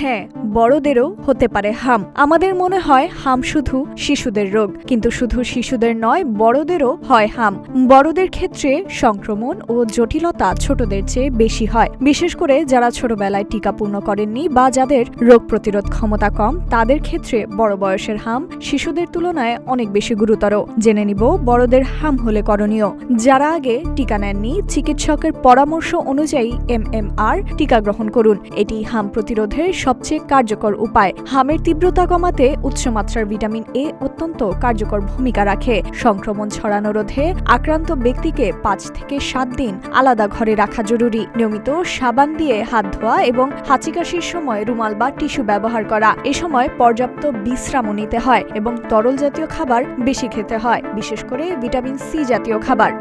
হ্যাঁ, বড়দেরও হতে পারে হাম। আমাদের মনে হয় হাম শুধু শিশুদের রোগ, কিন্তু শুধু শিশুদের নয়, বড়দেরও হয় হাম। বড়দের ক্ষেত্রে সংক্রমণ ও জটিলতা ছোটদের চেয়ে বেশি হয়, বিশেষ করে যারা ছোটবেলায় টিকা পূর্ণ করেননি বা যাদের রোগ প্রতিরোধ ক্ষমতা কম। তাদের ক্ষেত্রে বড় বয়সের হাম শিশুদের তুলনায় অনেক বেশি গুরুতর। জেনে নিব বড়দের হাম হলে করণীয়। যারা আগে টিকা নেননি, চিকিৎসকের পরামর্শ অনুযায়ী MMR টিকা গ্রহণ করুন। এটি হাম প্রতিরোধের সবচেয়ে কার্যকর উপায়। হামের তীব্রতা কমাতে উচ্চমাত্রার ভিটামিন A অত্যন্ত কার্যকর ভূমিকা রাখে। সংক্রমণ ছড়ানো রোধে আক্রান্ত ব্যক্তিকে 5 থেকে 7 দিন আলাদা ঘরে রাখা জরুরি। নিয়মিত সাবান দিয়ে হাত ধোয়া এবং হাঁচি কাশির সময় রুমাল বা টিস্যু ব্যবহার করা। এ সময় পর্যাপ্ত বিশ্রামও নিতে হয় এবং তরল জাতীয় খাবার বেশি খেতে হয়, বিশেষ করে ভিটামিন C জাতীয় খাবার।